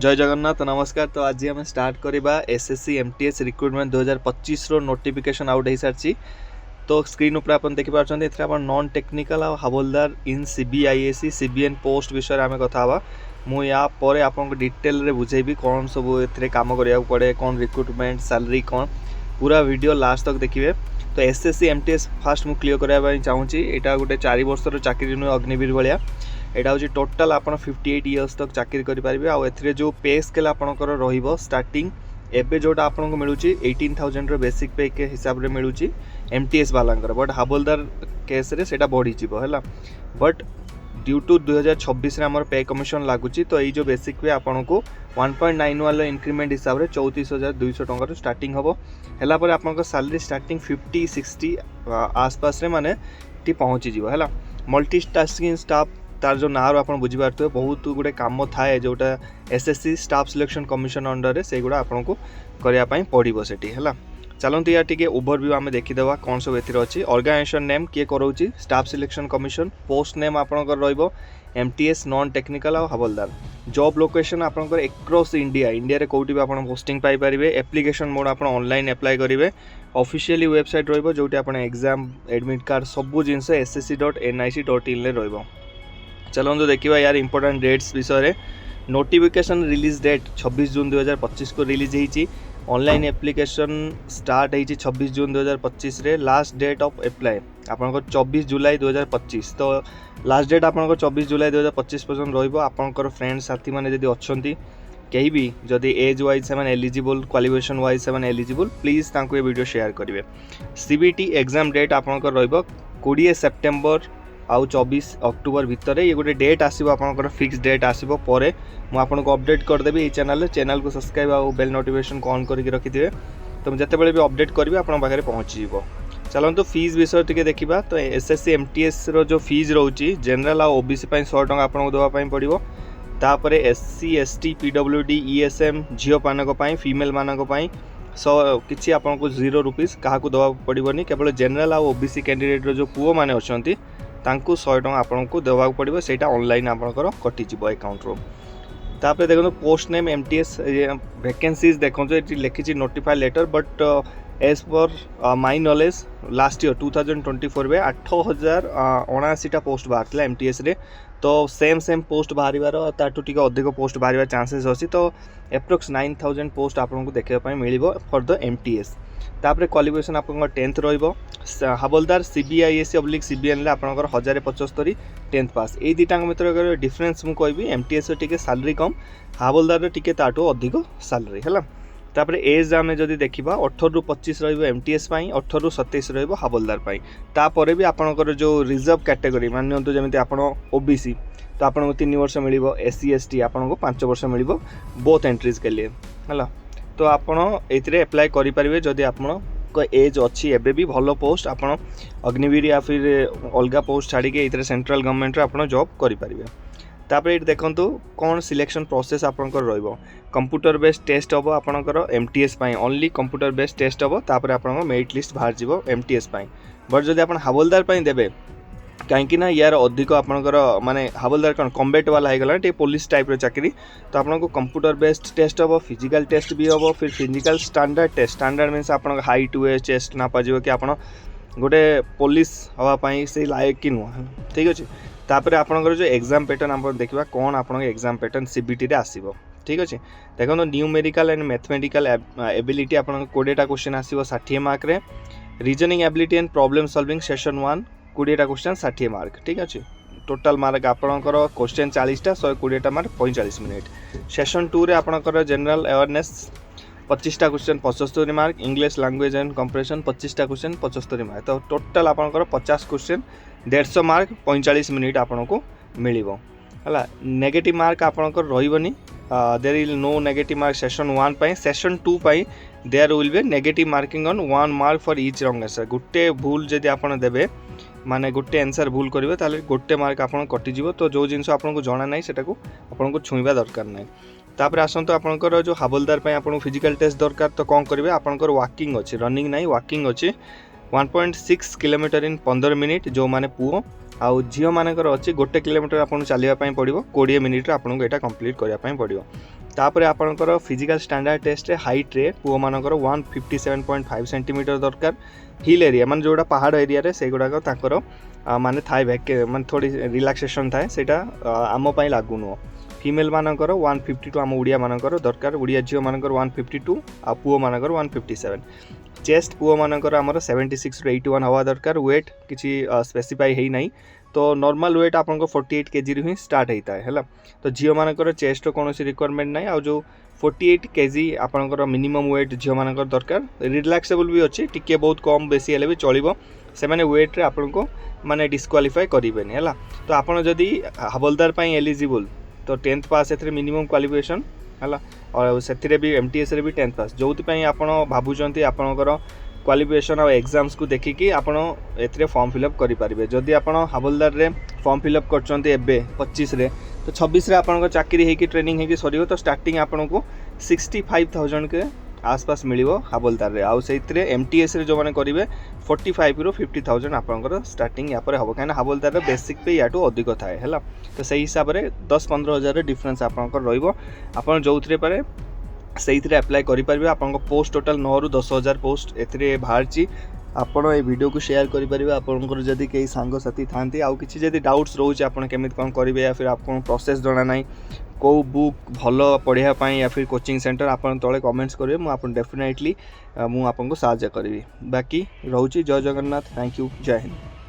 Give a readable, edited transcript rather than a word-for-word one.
जय जगन्नाथ नमस्कार। तो आज आम स्टार्ट करवा SSC MTS recruitment 2025 notification out हो सारी। तो स्क्रीन उपर आप देखिपारे नॉन टेक्निकल आ हवलदार इन सीबीआईएससी सीबीएन पोस्ट विषय आम कथा मु या पर आपको डिटेल रे बुझेबी कौन सब ए काम करा पड़े, कौन रिक्रुटमेंट सैलरी कौन, पूरा वीडियो लास्ट तक देखिए। तो एसएससी एमटीएस फास्ट मु क्लियर करने चाहूँगी। यहाँ गोटे 4 वर्षर चाकरी नुहे अग्निवीर भाया। यहाँ हूँ टोटाल आप 58 इयर्स तक चाकरी करेंगे। आउ जो पे स्केल आपंकर स्टार्टिंग एबे जोटा आपको मिलूँ 18,000 बेसिक पे के हिसाब से मिलूँ एमटीएस वालांकर, बट हवलदार केस रे सेटा बढ़ी है। बट ड्यू टू 2026 आमर पे कमिशन लगुच, तो ये जो बेसिक पे आपन को 1.9 वाला इंक्रीमेंट हिसाब से 34,200 टकर स्टार्टिंग हम है। आप सैलरी स्टार्टिंग 50-60 आसपास माने पहुँची है। मल्टीटास्किंग स्टाफ तार जो ना आप बुझीपारे बहुत गुड़े कम थाए जोटा SSC staff selection commission under रे से गुड़ा आपन को करने पड़ो से है। चलते यार टे ओवरव्यू आम देखीदे कौन सब एथि अच्छी। ऑर्गेनाइजेशन नेम किए कराऊँच staff selection commission, post name आपंकर रमटीएस नॉन टेक्निकल आ हवलदार। जॉब लोकेशन आपंकर एक्रॉस इंडिया रे कौटी भी आप पोस्टिंग पाइपर। एप्लिकेशन मोड आप ऑनलाइन अप्लाई करेंगे। ऑफिशियली वेबसाइट रोटी आप एग्जाम एडमिट कार्ड सबू जिनस ssc.nic.in रे। चलो देखिए यार इंपोर्टेंट डेट्स विषय। नोटिफिकेशन रिलीज डेट 26 जून 2025 को रिलीज होती। ऑनलाइन एप्लिकेशन स्टार्ट होती 26 जून 2025 रे। लास्ट डेट ऑफ अप्लाई आपंकर 24 जुलाई 2025। तो लास्ट डेट आपंकर 24 जुलाई 2025 पर्यटन रहा। फ्रेंड साथी मैंने जब अच्छा कहीं भी जदि एज वाइज से एलिजिबल, क्वालिफिकेशन वाइज से एलिजिबल, प्लीज ये वीडियो शेयर करेंगे। सीबीटी एग्जाम डेट आपंकर रहा 20 सेप्टेम्बर आउ 24 अक्टोबर भितर। ये गोटे डेट आसो आप फिक्स डेट आसो पर मुझे अपडेट करदेवी। चैनल को सब्सक्राइब आउ बेल नोटिफिकेशन ऑन करके रखिथे, तो जिते बड़े भी अपडेट करी आप पाखे पहुँची। चलते फीस विषय टी देखा। तो एसएससी एमटीएस रो जो फीस रोचे जनरल आउ ओबीसी 100 टंका आपको देवाई पड़ो। तापर एससी एसटी पीडब्ल्यूडी ईएसएम झील मानी फिमेल मानी 100 किसी आपको 0 रुपीज क्या दवा पड़ोनी। केवल जनरल आउ ओबीसी कैंडिडेट जो पुओ मैंने अच्छा तांकु 100 टंका आपको देवाक पड़ो। सेटा ऑनलाइन आपंकर कटिज अकाउंट रो। तापर देखो पोस्ट नेम एमटीएस वैकेंसीज देखो ये लिखी notified letter, but as per my knowledge last year 2024 में 8,079 पोस्ट बाहर एमटीएस रे। तो सेम पोस्ट बाहर ताठू टी अधिक पोस्ट बाहर चांसेस अच्छी। तो एप्रोक्स 9,000 पोस्ट आपको देखा मिल फॉर द एमटीएस। तापर क्वालिफिकेशन आप 10th रो। हवलदार सीबीआईएससी ऑब्लिक सीबीएन आपंकर 1075 10th पास। ये दुटा भितर डिफरेन्स मुझे कहबी एमटीएस टी सैलरी कम, हवलदार टी ताठू अधिक सैलरी है। तापर एज आम जब देखा 18 ରୁ 25 एमटीएस 18 ରୁ 27 हवलदार। तापर भी आपंकर जो रिजर्व कैटेगरी मान जमी आप ओबीसी तो आपको 3 वर्ष मिल, एससी एसटी आपको 5 वर्ष मिल बोथ एंट्रीज के लिए है। तो आपड़ ये अप्लाई करेंगे जदि आप एज अच्छी एबे भी भल पोस्ट आप अग्निवीर या फिर अलग पोस्ट छाड़ी ये सेंट्रल गवर्नमेंट आप जॉब करेंगे। तापर ये देखो कौन सिलेक्शन प्रोसेस आपंकर रो। कंप्यूटर बेस्ड टेस्ट हम आपंकर MTS only computer based test हम। तापर आप मेरिट लिस्ट बाहर जीव एमटीएस। बट जब आप हवलदार देवे कहीं यार अधिक आपंकर माने हवलदार कौन कम्बैट वाला होगा टे पुलिस टाइप चाकरी। तो आपको कंप्यूटर बेस्ड टेस्ट हम, फिजिकल टेस्ट भी हम, फिर physical standard test. Standard means आप हाइट वेट चेस्ट नापा कि आप गोटे पुलिस हाँपाई से लायक कि नुह, ठीक अच्छे। तापर आपंकर जो एग्जाम पैटर्न आप देखा कौन आप एग्जाम पैटर्न सीबीटी रे आसीबो, ठीक अच्छे। देखो न्यूमेरिकल एंड मैथमेटिकल एबिलिटी आप 20टा क्वेश्चन आसो 60 मार्क रे। Reasoning ability and problem solving session 1 20टा क्वेश्चन 60 मार्क, ठीक अच्छे। टोटाल मार्क आपंकर क्वेश्चन 40टा 120टा मार्क 45 मिनिट। सेशन 2 रे आपंकर जनरल अवेयरनेस 25टा question 75 mark. English language and comprehension 25टा क्वेश्चन 75 मार्क। तो टोटाल आपंकर 50 क्वेश्चन 150 मार्क 45 मिनिट आपको मिल है। नेगेटिव मार्क आपंकर रही there is no negative mark session 1 पाई। सेशन 2 पाई there will be negative marking on 1 mark for each wrong answer. गोटे भूल जदि आप देवे माने गोटे आंसर भूल करेंगे ताले गोटे मार्क आप कटिज। तो जो जिन आपको जना ना से आपको छुईवा दरकार ना। तापर आसतु आपंकर जो हवलदार आप फिजिकल टेस्ट दरकार। तो कौन करेंगे आपंकर वॉकिंग अच्छे, रनिंग ना वॉकिंग अच्छे। 1.6 किलोमीटर इन 15 मिनिट जो माने पुओ आउ झील मानकर अच्छी 1 किलोमीटर आपको चलवाई पड़ो 20 मिनिट आपको यहाँ कंप्लीट करने पड़ो तापर आपंकर फिजिकल स्टैंडर्ड टेस्ट हाइट रे पुओ मानकर 157.5 सेंटीमीटर दरकार हिल एरिया मान जोड़ा पहाड़ एरिया रे से गुड़ाक माने थाए माने थोड़ी रिलैक्सेशन थाए सेटा आम पाई लागू नुह फीमेल मानकर 152 आम ओडिया मानकर दरकार ओडिया झील मानकर 152 आ पुओ मानकर 157 चेस्ट पुओ मानकर आमर 76 ରୁ 81 हवा दरकार वेट किसी स्पेसिफाई है ना तो नॉर्मल वेट आपको 48 kg रू ही स्टार्ट होता है है तो झील मानकर चेस्ट कौन रिक्वायरमेंट ना आउ जो 48 kg आपंकर मिनिमम वेट झील मानकर दरकार रिलैक्सेबल भी अच्छी टिके बहुत कम बेसी हेले भी चलो से मैंने वेट रे आपको माने डिस्क्वालीफाई करेंगे है तो आपड़ जदि हवलदार पाई एलिजिबल तो 10th पास ए मिनिमम क्वालिफिकेशन है और से भी एमटीएस रे भी 10th पास जो आप भावुंट आपणकर क्वालिफिकेशन और एग्जाम्स को देखिकी आपण ए फॉर्म फिलअप करेंगे जदि आप हवलदार रे फॉर्म फिलअप कर 25 रे तो 26 रे आपन चाकरी होगी ट्रेनिंग होगी सर तो स्टार्टिंग आपन को 65,000 के आसपास मिलो हवलदार रे आउ से एमटीएस रे जो मैंने करेंगे 45 ରୁ 50,000 आपंकर स्टार्टिंग यहाँ हम कहीं हवलदार बेसिक पे या अधिक थाए है तो सही हिसाब से 10-15 हज़ार डिफरेन्स आपंकर रहा जो थे से अप्लाई करेंगे आपन पोस्ट टोटाल 9 ରୁ 10,000 पोस्ट ए बाहर आपण ये वीडियो को शेयर करेंगे आपंकर जदि कई सांगसाथी था आउ कि डाउट्स रोचे आप केमी कौन करेंगे या फिर आपको प्रोसेस जना ना कौ बुक भल पढ़ाई या फिर कोचिंग सेंटर आप तले कमेंट्स करेंगे मुझे डेफिनेटली मुझे साहाय्य करी बाकी रोचे जय जगन्नाथ थैंक यू जय हिंद।